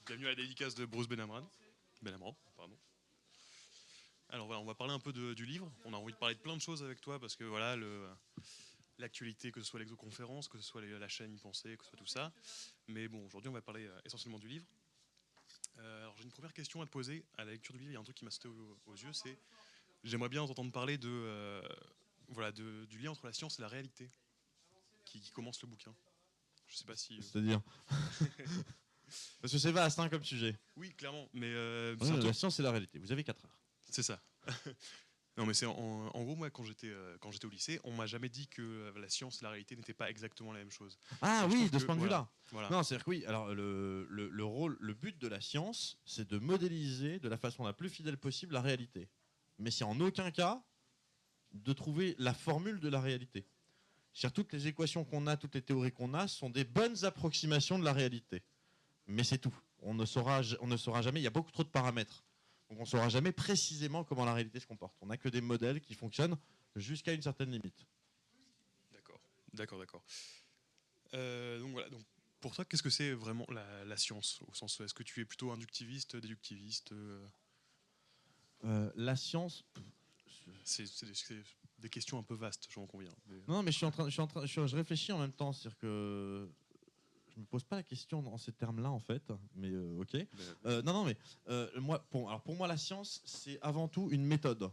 Bienvenue à la dédicace de Bruce Benamran. Benamran, pardon. Alors voilà, on va parler un peu du livre. On a envie de parler de plein de choses avec toi parce que voilà, l'actualité, que ce soit l'exoconférence, que ce soit la chaîne y penser, que ce soit tout ça. Mais bon, aujourd'hui, on va parler essentiellement du livre. Alors j'ai une première question à te poser. À la lecture du livre, il y a un truc qui m'a sauté aux yeux, c'est j'aimerais bien entendre parler voilà, du lien entre la science et la réalité qui commence le bouquin. Je sais pas si. C'est-à-dire parce que c'est vaste comme sujet. Oui, clairement, mais c'est un Ouais, truc. la science et la réalité. Vous avez 4 heures. C'est ça. Non, mais c'est en gros, moi, quand j'étais au lycée, on m'a jamais dit que la science et la réalité n'étaient pas exactement la même chose. Ah Et je oui, trouve de que, ce point de voilà, vue-là. voilà, Non, c'est-à-dire que oui. Alors le but de la science, c'est de modéliser de la façon la plus fidèle possible la réalité. Mais c'est en aucun cas de trouver la formule de la réalité. C'est-à-dire toutes les équations qu'on a, toutes les théories qu'on a, sont des bonnes approximations de la réalité. Mais c'est tout. On ne saura jamais. Il y a beaucoup trop de paramètres. Donc on ne saura jamais précisément comment la réalité se comporte. On n'a que des modèles qui fonctionnent jusqu'à une certaine limite. d'accord, d'accord. Donc voilà, donc pour toi, qu'est-ce que c'est vraiment la science au sens, est-ce que tu es plutôt inductiviste, déductiviste La science. c'est des questions un peu vastes, j'en conviens. Mais, Non, mais je réfléchis en même temps. C'est-à-dire que je me pose pas la question dans ces termes-là en fait. Mais ok. Non, mais pour moi, la science, c'est avant tout une méthode.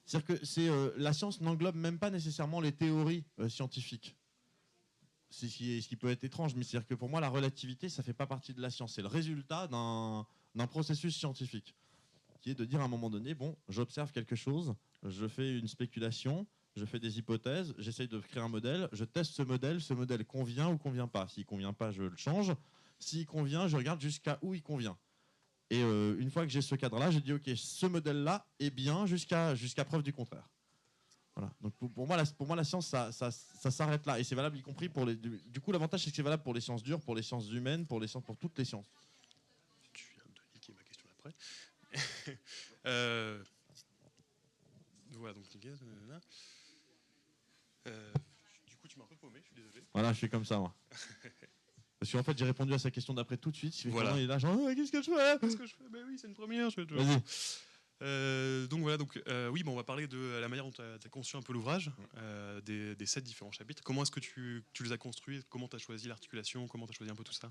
C'est-à-dire que la science n'englobe même pas nécessairement les théories scientifiques. C'est ce qui peut être étrange, mais c'est-à-dire que pour moi, la relativité, ça fait pas partie de la science. C'est le résultat d'un processus scientifique, qui est de dire à un moment donné, bon, j'observe quelque chose, je fais une spéculation, je fais des hypothèses, j'essaye de créer un modèle, je teste ce modèle convient ou convient pas. S'il convient pas, je le change. S'il convient, je regarde jusqu'à où il convient. Et une fois que j'ai ce cadre-là, j'ai dit, ok, ce modèle-là est bien jusqu'à preuve du contraire. Voilà. Donc pour moi, la science, ça s'arrête là. Et c'est valable y compris pour les. Du coup, l'avantage, c'est que c'est valable pour les sciences dures, pour les sciences humaines, pour toutes les sciences. tu viens de niquer ma question après. euh, voilà, donc nickel. Du coup, tu m'as un peu paumé, je suis désolé. Voilà, je fais comme ça, moi. Parce qu'en fait, j'ai répondu à sa question d'après tout de suite. Voilà. Il est là, genre, qu'est-ce que je fais? Qu'est-ce que je fais? Ben oui, c'est une première. Vas-y. Donc voilà, oui, on va parler de la manière dont tu as conçu un peu l'ouvrage, des 7 différents chapitres. Comment est-ce que tu les as construits? Comment tu as choisi l'articulation? Comment tu as choisi un peu tout ça?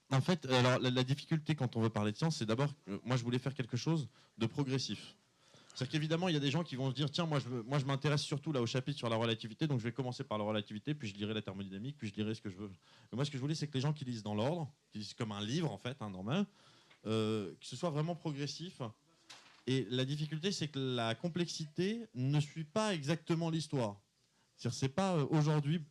En fait, alors, la difficulté quand on veut parler de science, c'est d'abord, moi, je voulais faire quelque chose de progressif. C'est-à-dire qu'évidemment, il y a des gens qui vont se dire, tiens, moi, je m'intéresse surtout là au chapitre sur la relativité, donc je vais commencer par la relativité, puis je lirai la thermodynamique, puis je lirai ce que je veux. Mais moi, ce que je voulais, c'est que les gens qui lisent dans l'ordre, qui lisent comme un livre, en fait, normal, que ce soit vraiment progressif. Et la difficulté, c'est que la complexité ne suit pas exactement l'histoire. C'est pas aujourd'hui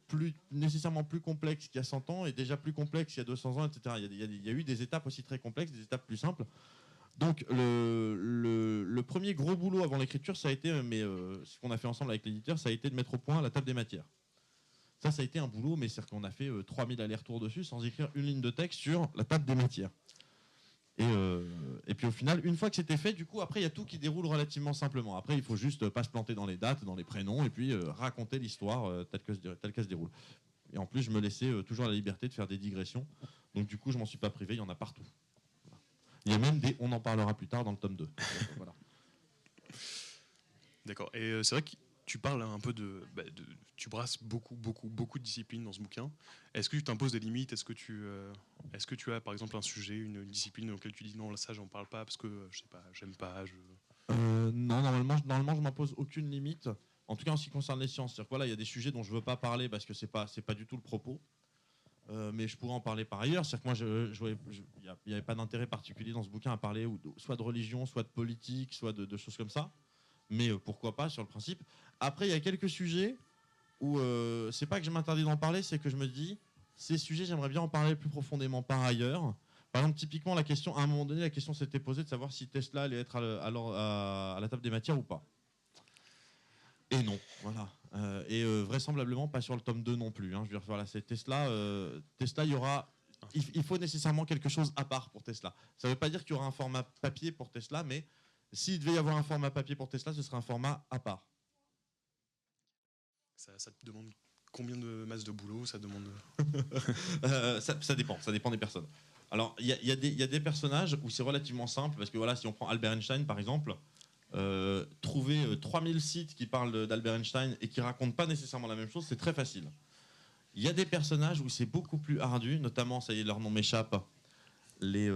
nécessairement plus complexe qu'il y a 100 ans et déjà plus complexe qu'il y a 200 ans, etc. Il y a eu des étapes aussi très complexes, des étapes plus simples. Donc le premier gros boulot avant l'écriture, ça a été, ce qu'on a fait ensemble avec l'éditeur, ça a été de mettre au point la table des matières. Ça a été un boulot, mais c'est-à-dire qu'on a fait 3000 allers-retours dessus sans écrire une ligne de texte sur la table des matières. Et puis au final, une fois que c'était fait, du coup, après, il y a tout qui déroule relativement simplement. Après, il faut juste pas se planter dans les dates, dans les prénoms, et puis raconter l'histoire telle qu'elle se déroule. Et en plus, je me laissais toujours la liberté de faire des digressions. Donc du coup, je m'en suis pas privé, il y en a partout. Voilà. Il y a même on en parlera plus tard dans le tome 2. Voilà. D'accord. Et c'est vrai que tu parles un peu tu brasses beaucoup de disciplines dans ce bouquin. Est-ce que tu t'imposes des limites? Est-ce que tu as par exemple un sujet, une discipline auquel tu dis non, là ça j'en parle pas parce que je sais pas, j'aime pas, Non, normalement, je m'impose aucune limite. En tout cas, en ce qui concerne les sciences, c'est-à-dire que voilà, il y a des sujets dont je veux pas parler parce que c'est pas du tout le propos. Mais je pourrais en parler par ailleurs. C'est-à-dire que moi, il n'y avait pas d'intérêt particulier dans ce bouquin à parler soit de religion, soit de politique, soit de choses comme ça. Mais pourquoi pas sur le principe. Après, il y a quelques sujets où c'est pas que je m'interdis d'en parler, c'est que je me dis, ces sujets, j'aimerais bien en parler plus profondément par ailleurs. Par exemple, typiquement, à un moment donné, la question s'était posée de savoir si Tesla allait être à la table des matières ou pas. Et non, voilà. Vraisemblablement pas sur le tome 2 non plus. Je veux dire, voilà, c'est Tesla. Tesla, il faut nécessairement quelque chose à part pour Tesla. Ça ne veut pas dire qu'il y aura un format papier pour Tesla, mais s'il devait y avoir un format papier pour Tesla, ce serait un format à part. ça te demande combien de masses de boulot ça demande? Ça dépend des personnes. Alors, il y a des personnages où c'est relativement simple, parce que voilà, si on prend Albert Einstein, par exemple, trouver 3000 sites qui parlent d'Albert Einstein et qui racontent pas nécessairement la même chose, c'est très facile. Il y a des personnages où c'est beaucoup plus ardu, notamment, ça y est, leur nom m'échappe, les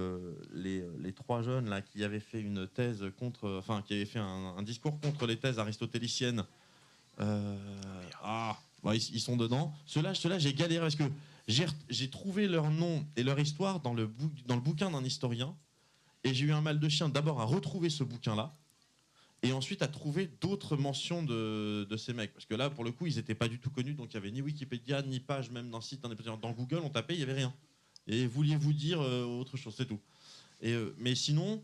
3 jeunes là, qui avaient fait une thèse contre, enfin, qui avaient fait un discours contre les thèses aristotéliciennes. Ils sont dedans. Ceux-là, j'ai galéré parce que j'ai trouvé leur nom et leur histoire dans le bouquin d'un historien, et j'ai eu un mal de chien d'abord à retrouver ce bouquin-là, et ensuite à trouver d'autres mentions de ces mecs. Parce que là, pour le coup, ils n'étaient pas du tout connus, donc il n'y avait ni Wikipédia, ni page même d'un site. Dans Google, on tapait, il n'y avait rien. Et vouliez-vous dire autre chose, c'est tout. Mais sinon,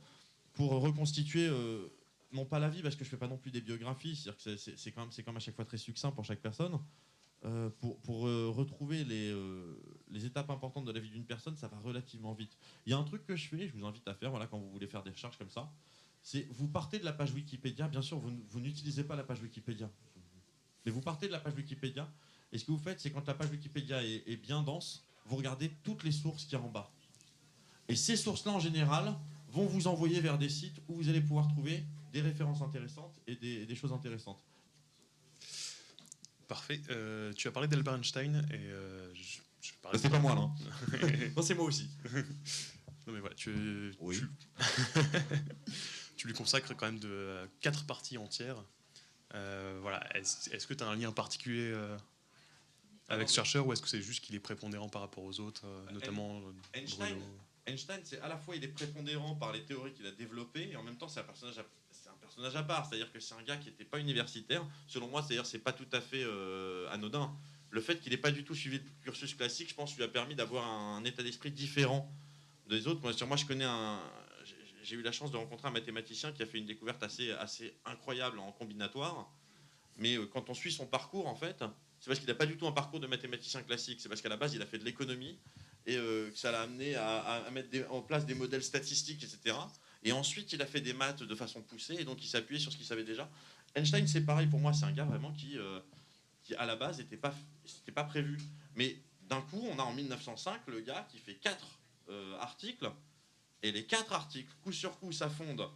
pour reconstituer, non pas la vie, parce que je ne fais pas non plus des biographies, c'est-à-dire que c'est quand même à chaque fois très succinct pour chaque personne, pour retrouver les étapes importantes de la vie d'une personne, ça va relativement vite. Il y a un truc que je fais, je vous invite à faire, voilà, quand vous voulez faire des recherches comme ça, c'est vous partez de la page Wikipédia, bien sûr, vous n'utilisez pas la page Wikipédia, mais vous partez de la page Wikipédia, et ce que vous faites, c'est quand la page Wikipédia est bien dense, vous regardez toutes les sources qu'il y a en bas. Et ces sources-là, en général, vont vous envoyer vers des sites où vous allez pouvoir trouver des références intéressantes et des choses intéressantes. Parfait. Tu as parlé d'Albert Einstein et c'est pas moi, là. Non, c'est moi aussi. Non, mais voilà, Oui. tu lui consacres quand même 4 parties entières. Voilà. Est-ce que tu as un lien particulier avec ce chercheur, ou est-ce que c'est juste qu'il est prépondérant par rapport aux autres, notamment Einstein, c'est à la fois il est prépondérant par les théories qu'il a développées, et en même temps c'est un personnage à part. C'est-à-dire que c'est un gars qui n'était pas universitaire. Selon moi, c'est pas tout à fait anodin. Le fait qu'il n'ait pas du tout suivi le cursus classique, je pense, lui a permis d'avoir un état d'esprit différent des autres. Moi, j'ai eu la chance de rencontrer un mathématicien qui a fait une découverte assez incroyable en combinatoire. Mais quand on suit son parcours, en fait, c'est parce qu'il n'a pas du tout un parcours de mathématicien classique. C'est parce qu'à la base, il a fait de l'économie, et que ça l'a amené à mettre en place des modèles statistiques, etc. Et ensuite, il a fait des maths de façon poussée, et donc il s'appuyait sur ce qu'il savait déjà. Einstein, c'est pareil pour moi, c'est un gars vraiment qui à la base, n'était pas prévu. Mais d'un coup, on a en 1905 le gars qui fait 4 articles, et les 4 articles, coup sur coup, ça fonde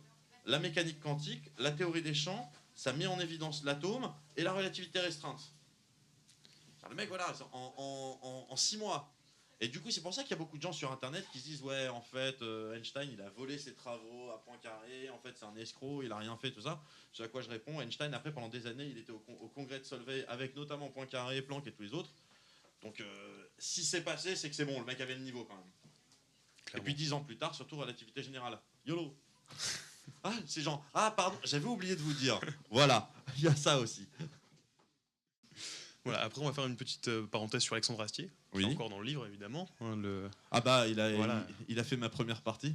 la mécanique quantique, la théorie des champs, ça met en évidence l'atome et la relativité restreinte. Alors, le mec, voilà, en 6 mois. Et du coup, c'est pour ça qu'il y a beaucoup de gens sur Internet qui se disent « Ouais, en fait, Einstein, il a volé ses travaux à Poincaré, en fait, c'est un escroc, il a rien fait, tout ça. » Ce à quoi je réponds, Einstein, après, pendant des années, il était au congrès de Solvay avec notamment Poincaré, Planck et tous les autres. Donc, si c'est passé, c'est que c'est bon, le mec avait le niveau quand même. Clairement. Et puis 10 ans plus tard, surtout relativité générale. YOLO. Ah, c'est genre, ah, pardon, j'avais oublié de vous dire. Voilà, il y a ça aussi. Voilà, après, on va faire une petite parenthèse sur Alexandre Astier, qui est encore dans le livre, évidemment. Ah bah, il a fait ma première partie.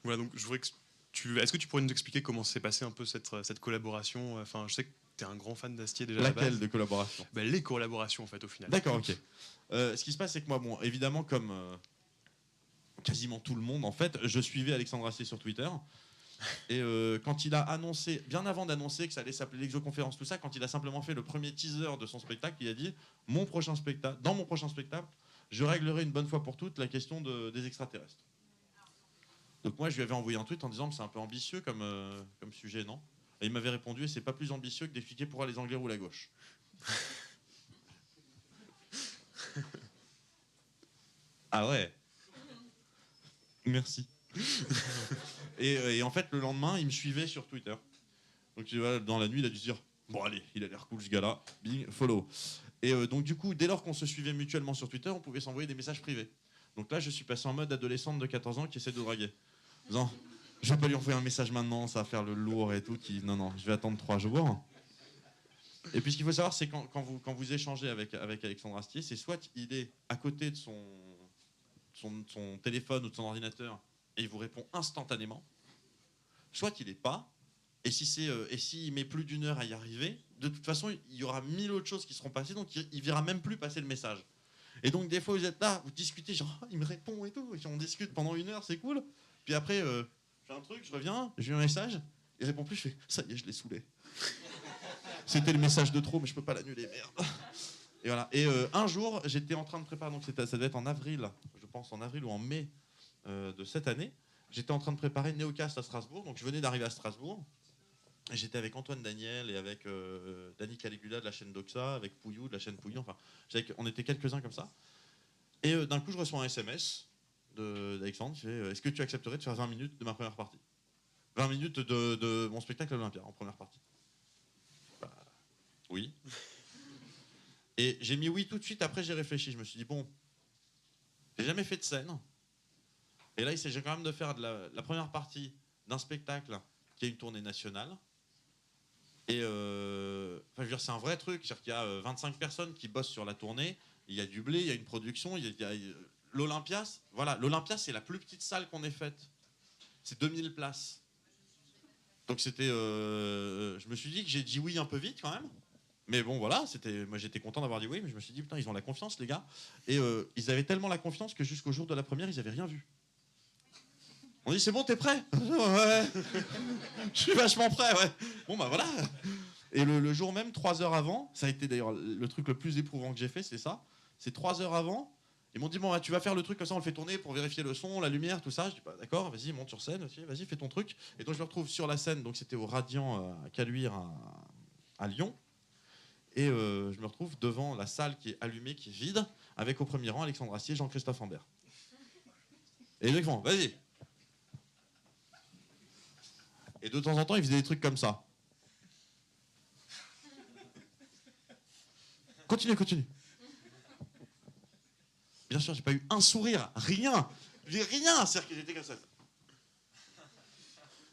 Voilà, donc je voudrais que est-ce que tu pourrais nous expliquer comment s'est passée un peu cette collaboration? Enfin, je sais que tu es un grand fan d'Astier déjà. Laquelle de collaboration? Les collaborations, en fait, au final. D'accord, ok. Ce qui se passe, c'est que moi, bon, évidemment, comme quasiment tout le monde, en fait, je suivais Alexandre Astier sur Twitter. Et quand il a annoncé, bien avant d'annoncer que ça allait s'appeler l'exoconférence, tout ça, quand il a simplement fait le premier teaser de son spectacle, il a dit dans mon prochain spectacle, je réglerai une bonne fois pour toutes la question des extraterrestres. Donc moi, je lui avais envoyé un tweet en disant que c'est un peu ambitieux comme sujet, non? Et il m'avait répondu, et c'est pas plus ambitieux que d'expliquer pourquoi les Anglais roulent à gauche. Ah ouais. Merci. Et en fait, le lendemain, il me suivait sur Twitter. Donc dans la nuit, il a dû se dire bon allez, il a l'air cool ce gars-là, bing, follow. Et donc du coup, dès lors qu'on se suivait mutuellement sur Twitter, on pouvait s'envoyer des messages privés. Donc là, je suis passé en mode adolescente de 14 ans qui essaie de draguer. Non, je vais pas lui envoyer un message maintenant, ça va faire le lourd et tout. Non, je vais attendre 3 jours. Et puis ce qu'il faut savoir, c'est quand vous échangez avec Alexandre Astier, c'est soit il est à côté de son téléphone ou de son ordinateur et il vous répond instantanément, soit il n'est pas, et s'il met plus d'1 heure à y arriver, de toute façon, il y aura 1000 autres choses qui seront passées, donc il verra même plus passer le message. Et donc des fois, vous êtes là, vous discutez, genre, il me répond et tout, et on discute pendant 1 heure, c'est cool. Puis après, je fais un truc, je reviens, j'ai eu un message, il répond plus, je fais, ça y est, je l'ai saoulé. C'était le message de trop, mais je peux pas l'annuler, merde. Et voilà. Et un jour, j'étais en train de préparer, donc ça devait être en avril, je pense en avril ou en mai de cette année. J'étais en train de préparer Néocast à Strasbourg, donc je venais d'arriver à Strasbourg. Et j'étais avec Antoine Daniel et avec Dani Caligula de la chaîne Doxa, avec Pouillou de la chaîne Pouillou, enfin, on était quelques-uns comme ça. Et d'un coup, je reçois un SMS d'Alexandre qui fait est-ce que tu accepterais de faire 20 minutes de ma première partie 20 minutes de mon spectacle à l'Olympia en première partie. Bah, oui. Et j'ai mis oui tout de suite, après j'ai réfléchi, je me suis dit bon, j'ai jamais fait de scène. Et là, il s'agit quand même de faire la première partie d'un spectacle qui a une tournée nationale. Et je veux dire, c'est un vrai truc. C'est-à-dire qu'il y a 25 personnes qui bossent sur la tournée. Il y a du blé, il y a une production. L'Olympia, voilà, l'Olympia, c'est la plus petite salle qu'on ait faite. C'est 2000 places. Donc c'était, je me suis dit que j'ai dit oui un peu vite quand même. Mais bon, voilà, moi j'étais content d'avoir dit oui, mais je me suis dit putain, ils ont la confiance les gars. Et ils avaient tellement la confiance que jusqu'au jour de la première, ils n'avaient rien vu. On dit c'est bon, t'es prêt? Ouais. Je suis vachement prêt, ouais. Bon bah voilà. Et le jour même, 3 heures avant, ça a été d'ailleurs le truc le plus éprouvant que j'ai fait, c'est ça. C'est 3 heures avant. Ils m'ont dit bon bah, tu vas faire le truc comme ça, on le fait tourner pour vérifier le son, la lumière, tout ça. Je dis bah, d'accord, vas-y, monte sur scène, vas-y, fais ton truc. Et donc je me retrouve sur la scène, donc c'était au Radiant à Caluire à Lyon. Et je me retrouve devant la salle qui est allumée, qui est vide, avec au premier rang Alexandre Astier, Jean-Christophe Ambert. Et ils font vas-y. Et de temps en temps, il faisait des trucs comme ça. Continue. Bien sûr, j'ai pas eu un sourire, rien. J'ai rien, c'est-à-dire que j'étais comme ça.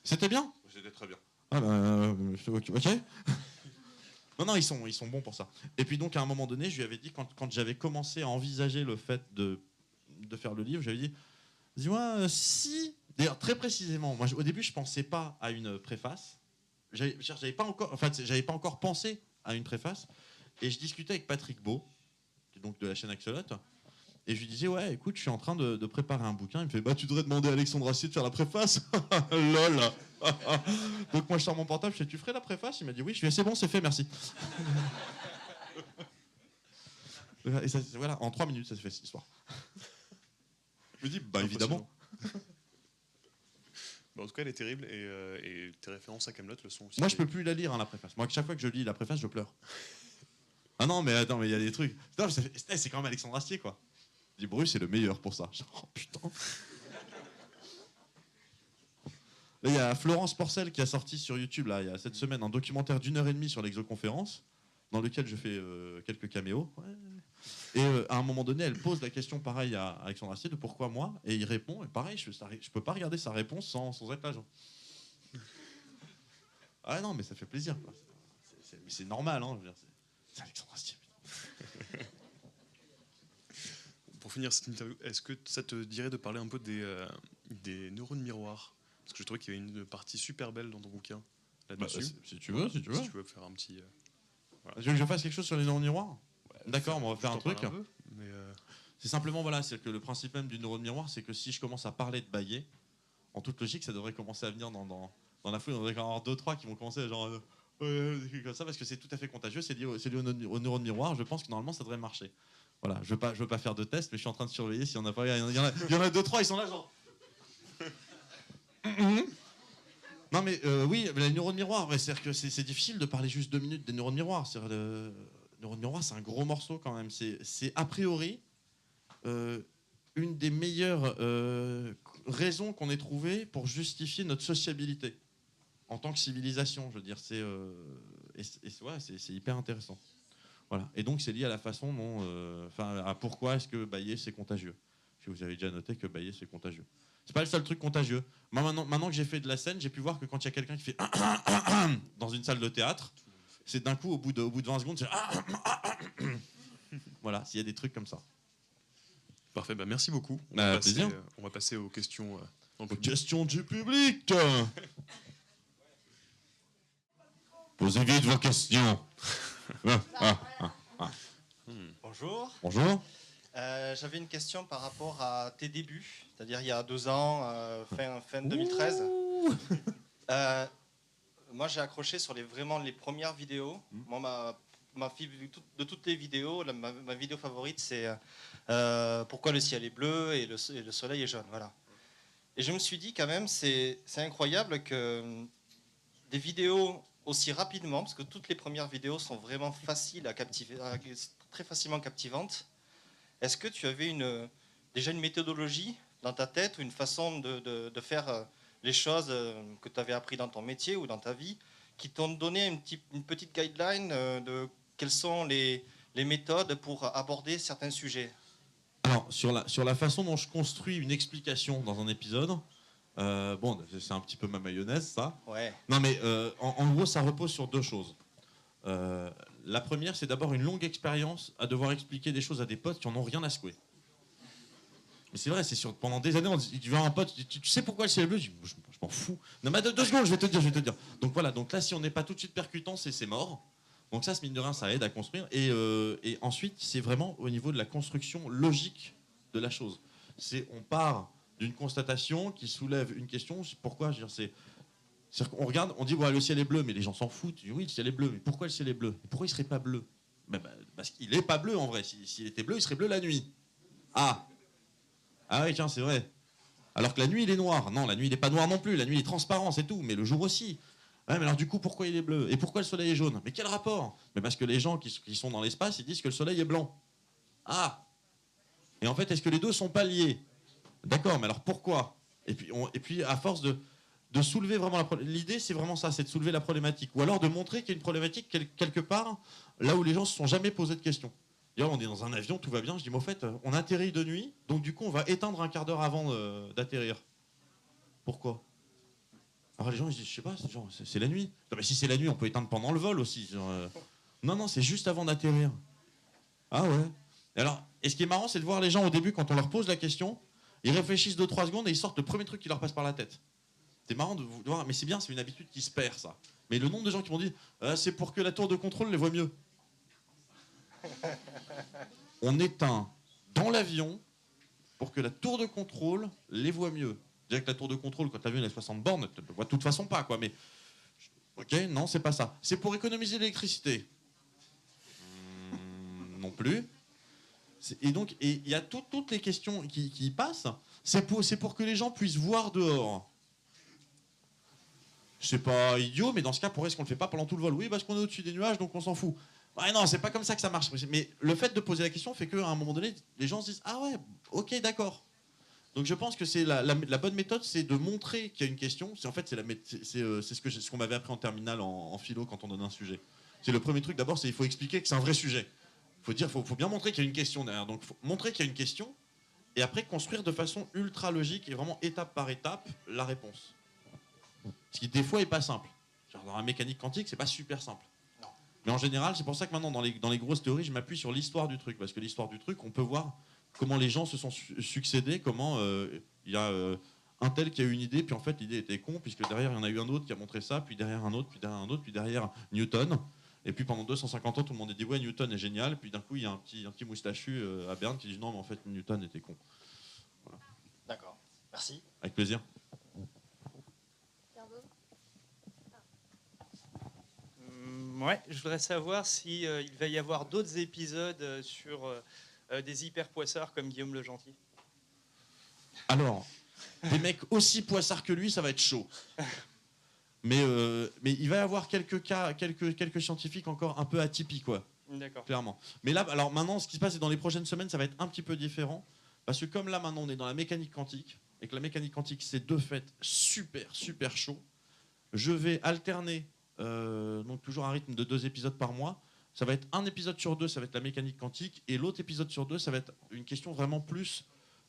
C'était bien? C'était très bien. Ah ok. Non, ils sont bons pour ça. Et puis donc, à un moment donné, je lui avais dit, quand j'avais commencé à envisager le fait de faire le livre, j'avais dit, dis-moi, si... D'ailleurs, très précisément, moi, au début, je pensais pas à une préface. J'avais pas encore pensé à une préface. Et je discutais avec Patrick Beau, donc de la chaîne Axolot, et je lui disais ouais, écoute, je suis en train de préparer un bouquin. Il me fait bah tu devrais demander à Alexandre Astier de faire la préface. Lol. Donc moi je sors mon portable, je fais tu ferais la préface? Il m'a dit oui. Je lui ai dit c'est bon, c'est fait, merci. Et ça, voilà, en 3 minutes ça s'est fait cette histoire. Je me dis bah évidemment. Bah, en tout cas, elle est terrible et tes références à Kaamelott le sont aussi. Moi je peux plus la lire, hein, la préface. Moi chaque fois que je lis la préface, je pleure. Ah non mais attends, mais il y a des trucs. Non, c'est quand même Alexandre Astier quoi. Je dis Bruce c'est le meilleur pour ça. Genre, oh putain. Là il y a Florence Porcel qui a sorti sur YouTube là il y a cette semaine un documentaire d'1h30 sur l'exoconférence dans lequel je fais quelques caméos. Ouais. Et à un moment donné elle pose la question pareil à Alexandre Astier de pourquoi moi, et il répond et pareil je peux pas regarder sa réponse sans être là genre. Ah non mais ça fait plaisir quoi. C'est normal hein, je veux dire, c'est Alexandre Astier. Pour finir cette interview, est-ce que ça te dirait de parler un peu des neurones miroirs? Parce que je trouvais qu'il y avait une partie super belle dans ton bouquin là-dessus. Bah, si tu veux. Si tu veux faire un petit... voilà. Tu veux que je fasse quelque chose sur les neurones miroirs? Ouais, d'accord, on va faire un truc. Mais c'est simplement, voilà, c'est que le principe même du neurone miroir, c'est que si je commence à parler de Baillet, en toute logique, ça devrait commencer à venir dans la foule. On devrait en avoir 2-3 qui vont commencer à genre... comme ça, parce que c'est tout à fait contagieux, c'est lié au neurone miroir. Je pense que normalement, ça devrait marcher. Voilà, je veux pas faire de test, mais je suis en train de surveiller s'il y en a pas. Il y en a 2-3, ils sont là genre... Non mais oui, les neurones miroirs, ouais, c'est-à-dire que c'est difficile de parler juste 2 minutes des neurones miroirs. Le neurone miroir, c'est un gros morceau quand même. C'est a priori une des meilleures raisons qu'on ait trouvées pour justifier notre sociabilité en tant que civilisation. Je veux dire, c'est hyper intéressant. Voilà. Et donc c'est lié à la façon dont, à pourquoi est-ce que Baillet c'est contagieux. Si vous avez déjà noté que Baillet c'est contagieux. C'est pas le seul truc contagieux. Moi, maintenant que j'ai fait de la scène, j'ai pu voir que quand il y a quelqu'un qui fait dans une salle de théâtre, c'est d'un coup, au bout de 20 secondes, c'est voilà, s'il y a des trucs comme ça. Parfait, bah merci beaucoup. On va passer aux questions. Aux questions du public. Posez vite vos questions. Bonjour. Bonjour. J'avais une question par rapport à tes débuts, c'est-à-dire il y a 2 ans, fin 2013. Moi, j'ai accroché sur vraiment les premières vidéos. Moi, de toutes les vidéos, ma vidéo favorite, c'est pourquoi le ciel est bleu et le soleil est jaune. Voilà. Et je me suis dit quand même, c'est incroyable que des vidéos aussi rapidement, parce que toutes les premières vidéos sont vraiment faciles à captiver, très facilement captivantes. Est-ce que tu avais déjà une méthodologie dans ta tête ou une façon de faire les choses que tu avais appris dans ton métier ou dans ta vie qui t'ont donné une petite guideline de quelles sont les méthodes pour aborder certains sujets? Alors, sur la façon dont je construis une explication dans un épisode, bon, c'est un petit peu ma mayonnaise, ça. Ouais. Non, mais en gros, ça repose sur deux choses. La première, c'est d'abord une longue expérience à devoir expliquer des choses à des potes qui en ont rien à secouer. Mais c'est vrai, c'est sûr. Pendant des années, tu vois un pote, tu sais pourquoi le ciel est bleu? Je m'en fous. Non, mais deux secondes, je vais te dire. Donc voilà, donc là, si on n'est pas tout de suite percutant, c'est mort. Donc ça, mine de rien, ça aide à construire. Et ensuite, c'est vraiment au niveau de la construction logique de la chose. On part d'une constatation qui soulève une question. Pourquoi? C'est-à-dire qu'on regarde, on dit ouais, le ciel est bleu, mais les gens s'en foutent. Ils disent, oui, le ciel est bleu, mais pourquoi le ciel est bleu? Pourquoi il serait pas bleu? Parce qu'il n'est pas bleu en vrai. S'il était bleu, il serait bleu la nuit. Ah oui, tiens, c'est vrai. Alors que la nuit, il est noir. Non, la nuit, il n'est pas noir non plus. La nuit, il est transparent, c'est tout. Mais le jour aussi. Ouais, mais alors du coup, pourquoi il est bleu? Et pourquoi le soleil est jaune? Mais quel rapport? Mais parce que les gens qui sont dans l'espace, ils disent que le soleil est blanc. Ah. Et en fait, est-ce que les deux sont pas liés? D'accord, mais alors pourquoi? Et puis, à force de soulever vraiment l'idée, c'est vraiment ça, c'est de soulever la problématique. Ou alors de montrer qu'il y a une problématique quelque part, là où les gens ne se sont jamais posé de questions. D'ailleurs, on est dans un avion, tout va bien, je dis, mais au fait, on atterrit de nuit, donc du coup, on va éteindre un quart d'heure avant d'atterrir. Pourquoi? Alors les gens, ils disent, je sais pas, c'est la nuit. Non, mais si c'est la nuit, on peut éteindre pendant le vol aussi. Non, c'est juste avant d'atterrir. Ah ouais. Et ce qui est marrant, c'est de voir les gens au début, quand on leur pose la question, ils réfléchissent 2-3 secondes et ils sortent le premier truc qui leur passe par la tête. C'est marrant de voir, mais c'est bien, c'est une habitude qui se perd, ça. Mais le nombre de gens qui m'ont dit, c'est pour que la tour de contrôle les voit mieux. On éteint dans l'avion pour que la tour de contrôle les voit mieux. Déjà que la tour de contrôle, quand l'avion est à 60 bornes, tu ne le vois de toute façon pas, quoi. Mais, ok, non, c'est pas ça. C'est pour économiser l'électricité. Non plus. Et donc, il y a toutes les questions qui passent. C'est pour que les gens puissent voir dehors. C'est pas idiot, mais dans ce cas, pourquoi est-ce qu'on le fait pas pendant tout le vol? Oui, parce qu'on est au-dessus des nuages, donc on s'en fout. Ouais, non, c'est pas comme ça que ça marche. Mais le fait de poser la question fait qu'à un moment donné, les gens se disent, ah ouais, ok, d'accord. Donc je pense que c'est la bonne méthode, c'est de montrer qu'il y a une question. En fait, c'est ce qu'on m'avait appris en terminale en philo quand on donne un sujet. C'est le premier truc. D'abord, il faut expliquer que c'est un vrai sujet. Faut bien montrer qu'il y a une question derrière. Donc faut montrer qu'il y a une question et après construire de façon ultra logique et vraiment étape par étape la réponse. Ce qui des fois est pas simple. Genre dans la mécanique quantique, c'est pas super simple. Non. Mais en général, c'est pour ça que maintenant dans les grosses théories, je m'appuie sur l'histoire du truc parce que l'histoire du truc, on peut voir comment les gens se sont succédés, comment il y a un tel qui a eu une idée, puis en fait l'idée était con, puisque derrière il y en a eu un autre qui a montré ça, puis derrière un autre, puis derrière un autre, puis derrière Newton. Et puis pendant 250 ans, tout le monde a dit ouais, Newton est génial, puis d'un coup il y a un petit moustachu à Berne qui dit non, mais en fait Newton était con. Voilà. D'accord, merci. Avec plaisir. Ouais, je voudrais savoir si il va y avoir d'autres épisodes sur des hyper poissards comme Guillaume le Gentil. Alors, des mecs aussi poissards que lui, ça va être chaud. Mais il va y avoir quelques cas, quelques scientifiques encore un peu atypiques, quoi. D'accord. Clairement. Mais là, alors maintenant, ce qui se passe, c'est dans les prochaines semaines, ça va être un petit peu différent. Parce que comme là, maintenant, on est dans la mécanique quantique, et que la mécanique quantique, c'est de fait super chaud, je vais alterner, donc toujours un rythme de 2 épisodes par mois. Ça va être un épisode sur 2, ça va être la mécanique quantique, et l'autre épisode sur 2, ça va être une question vraiment plus,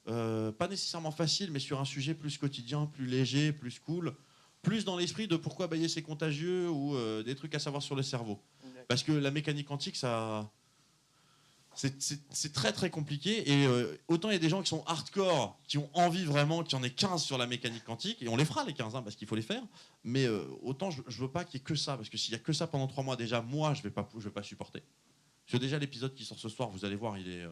pas nécessairement facile, mais sur un sujet plus quotidien, plus léger, plus cool, plus dans l'esprit de pourquoi bailler c'est contagieux ou des trucs à savoir sur le cerveau. Parce que la mécanique quantique, ça, c'est très compliqué. Et autant il y a des gens qui sont hardcore, qui ont envie vraiment qu'il y en ait 15 sur la mécanique quantique, et on les fera les 15, hein, parce qu'il faut les faire. Mais autant je veux pas qu'il y ait que ça, parce que s'il y a que ça pendant 3 mois, déjà, moi, je vais pas supporter. Parce que déjà, l'épisode qui sort ce soir, vous allez voir, il est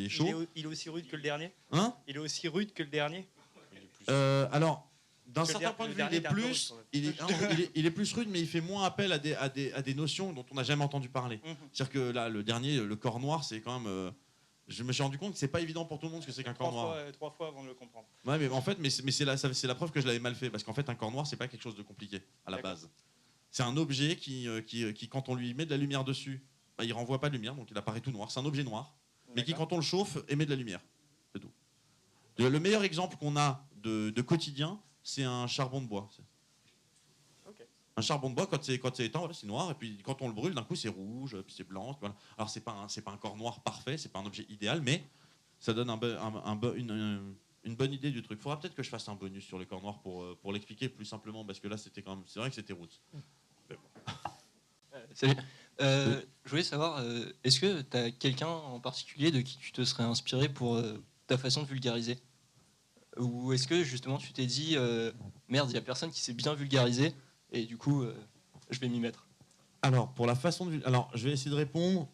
chaud. Il est aussi rude que le dernier. Hein? Il est aussi rude que le dernier. Alors, d'un Je veux certain dire, point de le vue, dernier était un peu rude, quand même. il est plus rude, mais il fait moins appel à des notions dont on n'a jamais entendu parler. Mhm. C'est-à-dire que là, le dernier, le corps noir, c'est quand même. Je me suis rendu compte que c'est pas évident pour tout le monde ce que c'est qu'un corps noir. Trois fois avant de le comprendre. Ouais, mais en fait, c'est la preuve que je l'avais mal fait, parce qu'en fait, un corps noir, c'est pas quelque chose de compliqué à la D'accord. base. C'est un objet qui, quand on lui met de la lumière dessus, bah, il renvoie pas de lumière, donc il apparaît tout noir. C'est un objet noir, mais qui, D'accord. quand on le chauffe, émet de la lumière. C'est tout. Le meilleur exemple qu'on a de quotidien, c'est un charbon de bois. Ok. Un charbon de bois, quand c'est éteint, voilà, c'est noir, et puis quand on le brûle, d'un coup, c'est rouge, puis c'est blanc. Voilà. Alors, c'est pas un corps noir parfait, c'est pas un objet idéal, mais ça donne une bonne idée du truc. Faudra peut-être que je fasse un bonus sur le corps noir pour l'expliquer plus simplement, parce que là, c'était quand même, c'est vrai que c'était roots. Salut. Je voulais savoir, est-ce que tu as quelqu'un en particulier de qui tu te serais inspiré pour ta façon de vulgariser? Ou est-ce que justement tu t'es dit, merde, il n'y a personne qui sait bien vulgariser, et du coup, je vais m'y mettre? Alors, pour la façon de... Alors, je vais essayer de répondre.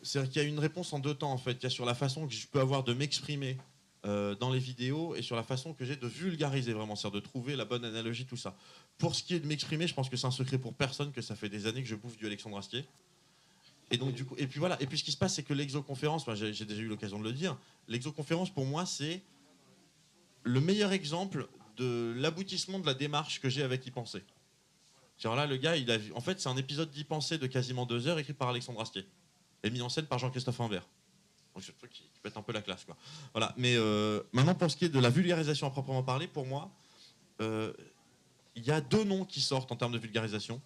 C'est-à-dire qu'il y a une réponse en deux temps, en fait. Il y a sur la façon que je peux avoir de m'exprimer dans les vidéos et sur la façon que j'ai de vulgariser, vraiment, c'est-à-dire de trouver la bonne analogie, tout ça. Pour ce qui est de m'exprimer, je pense que c'est un secret pour personne, que ça fait des années que je bouffe du Alexandre Astier. Et donc, du coup, et puis voilà. Et puis, ce qui se passe, c'est que l'exoconférence, j'ai déjà eu l'occasion de le dire, l'exoconférence, pour moi, c'est le meilleur exemple de l'aboutissement de la démarche que j'ai avec Y Penser. C'est-à-dire là, le gars, en fait, c'est un épisode d'Y Penser de quasiment 2 heures, écrit par Alexandre Astier et mis en scène par Jean-Christophe Imbert. Donc c'est un truc qui pète un peu la classe, quoi. Voilà. Mais maintenant, pour ce qui est de la vulgarisation à proprement parler, pour moi, il y a 2 noms qui sortent en termes de vulgarisation.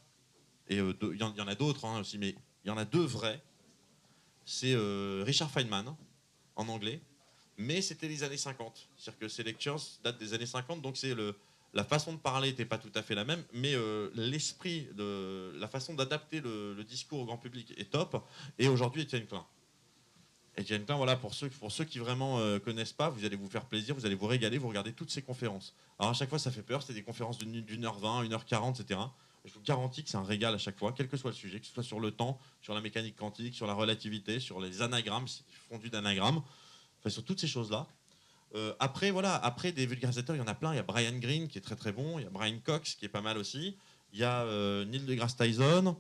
Et il y en a d'autres aussi, mais il y en a 2 vrais. C'est Richard Feynman, en anglais, mais c'était les années 50. C'est-à-dire que ces lectures datent des années 50, donc la façon de parler n'était pas tout à fait la même, mais l'esprit, la façon d'adapter le discours au grand public est top. Et aujourd'hui, Étienne Klein. Étienne Klein, voilà, pour ceux qui vraiment connaissent pas, vous allez vous faire plaisir, vous allez vous régaler, vous regardez toutes ces conférences. Alors à chaque fois, ça fait peur, c'est des conférences d'une heure 20, 1h40, etc. Je vous garantis que c'est un régal à chaque fois, quel que soit le sujet, que ce soit sur le temps, sur la mécanique quantique, sur la relativité, sur les anagrammes, fondus d'anagrammes, enfin sur toutes ces choses-là. Après, voilà, après des vulgarisateurs, il y en a plein. Il y a Brian Greene qui est très très bon, il y a Brian Cox qui est pas mal aussi, il y a Neil deGrasse Tyson,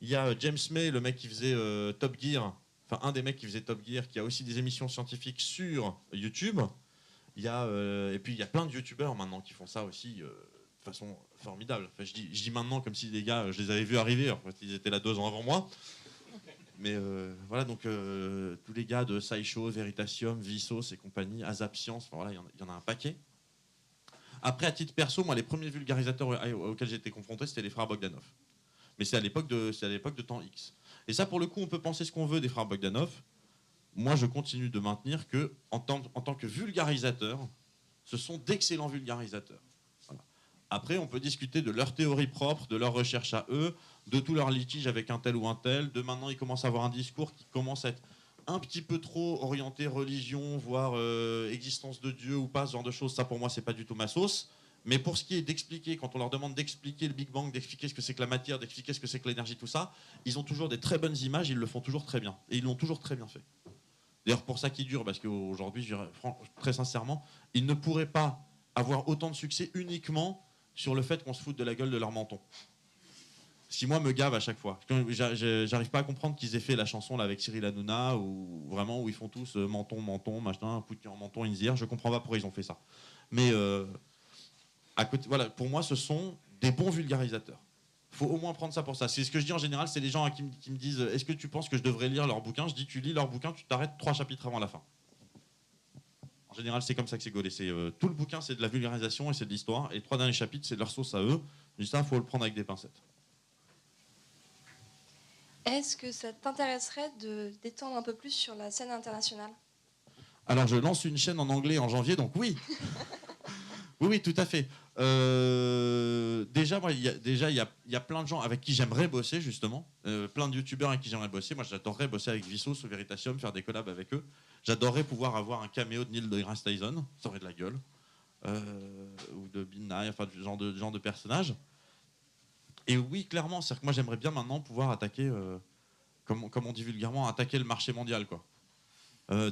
il y a James May, le mec qui faisait Top Gear, enfin un des mecs qui faisait Top Gear, qui a aussi des émissions scientifiques sur YouTube. Il y a, et puis il y a plein de youtubeurs maintenant qui font ça aussi de façon formidable. Enfin, je dis maintenant comme si les gars, je les avais vus arriver, en fait, ils étaient là 2 ans avant moi. Mais voilà, donc tous les gars de SciShow, Veritasium, Vsauce et compagnie, Azap Science, enfin, voilà, il y en a un paquet. Après, à titre perso, moi, les premiers vulgarisateurs auxquels j'ai été confronté, c'était les frères Bogdanov. Mais c'est à l'époque de temps X. Et ça, pour le coup, on peut penser ce qu'on veut des frères Bogdanov. Moi, je continue de maintenir que, en tant que vulgarisateur, ce sont d'excellents vulgarisateurs. Voilà. Après, on peut discuter de leur théorie propre, de leur recherche à eux, de tous leurs litiges avec un tel ou un tel. De maintenant, ils commencent à avoir un discours qui commence à être un petit peu trop orienté religion, voire existence de Dieu ou pas, ce genre de choses. Ça, pour moi, c'est pas du tout ma sauce. Mais pour ce qui est d'expliquer, quand on leur demande d'expliquer le Big Bang, d'expliquer ce que c'est que la matière, d'expliquer ce que c'est que l'énergie, tout ça, ils ont toujours des très bonnes images, ils le font toujours très bien. Et ils l'ont toujours très bien fait. D'ailleurs, pour ça qui dure, parce qu'aujourd'hui, très sincèrement, ils ne pourraient pas avoir autant de succès uniquement sur le fait qu'on se foute de la gueule de leur menton. Ce qui, moi, me gave à chaque fois. J'arrive pas à comprendre qu'ils aient fait la chanson là, avec Cyril Hanouna, où ils font tous menton, machin, pouti en menton, Inzir. Je comprends pas pourquoi ils ont fait ça. Mais à côté, voilà, pour moi, ce sont des bons vulgarisateurs. Il faut au moins prendre ça pour ça. C'est ce que je dis en général, c'est les gens qui me disent « Est-ce que tu penses que je devrais lire leur bouquin ?» Je dis « Tu lis leur bouquin, tu t'arrêtes 3 chapitres avant la fin. » En général, c'est comme ça que c'est gaulé. Tout le bouquin, c'est de la vulgarisation et c'est de l'histoire. Et les 3 derniers chapitres, c'est de leur sauce à eux. Je dis ça, il faut le prendre avec des pincettes. Est-ce que ça t'intéresserait de d'étendre un peu plus sur la scène internationale? Alors, je lance une chaîne en anglais en janvier, donc oui. Oui, tout à fait. Déjà, il y a plein de gens avec qui j'aimerais bosser, justement. Plein de youtubeurs avec qui j'aimerais bosser. Moi, j'adorerais bosser avec Vsauce ou Veritasium, faire des collabs avec eux. J'adorerais pouvoir avoir un caméo de Neil deGrasse Tyson. Ça aurait de la gueule. Ou de Bill Nye, enfin, du genre de personnage. Et oui, clairement, c'est-à-dire que moi, j'aimerais bien maintenant pouvoir attaquer, comme on dit vulgairement, attaquer le marché mondial, quoi.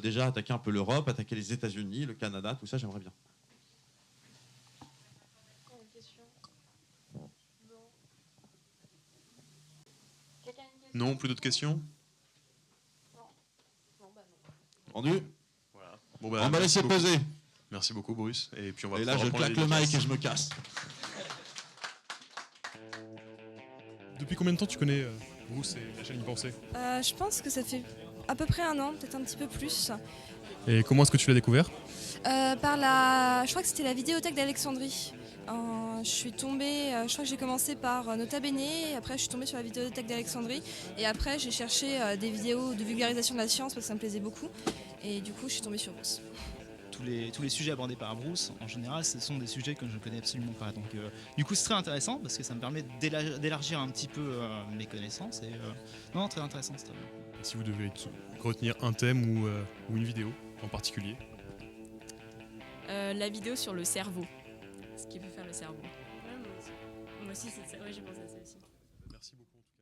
Déjà, attaquer un peu l'Europe, attaquer les États-Unis, le Canada, tout ça, j'aimerais bien. Non, plus d'autres questions? Rendu. Voilà. Bon, bah, On va merci laisser beaucoup. poser. Merci beaucoup, Bruce. Et puis on va Et là, je reprendre les claque le mic dédicaces. et je me casse. Depuis combien de temps tu connais Bruce et la chaîne Y Penser? Je pense que ça fait à peu près un an, peut-être un petit peu plus. Et comment est-ce que tu l'as découvert? Je crois que c'était la vidéothèque d'Alexandrie. Je suis tombée, je crois que j'ai commencé par Nota Bene, et après je suis tombée sur la vidéothèque d'Alexandrie, et après j'ai cherché des vidéos de vulgarisation de la science parce que ça me plaisait beaucoup, et du coup je suis tombée sur Bruce. Tous les sujets abordés par Bruce, en général, ce sont des sujets que je ne connais absolument pas. Donc, du coup, c'est très intéressant parce que ça me permet d'élargir un petit peu mes connaissances. Et, non, très intéressant, c'est très bien. Si vous devez retenir un thème ou une vidéo en particulier. La vidéo sur le cerveau. Ce qui peut faire le cerveau. Ouais, moi aussi c'est ça. Ouais, j'ai pensé à ça aussi. Merci beaucoup en tout cas.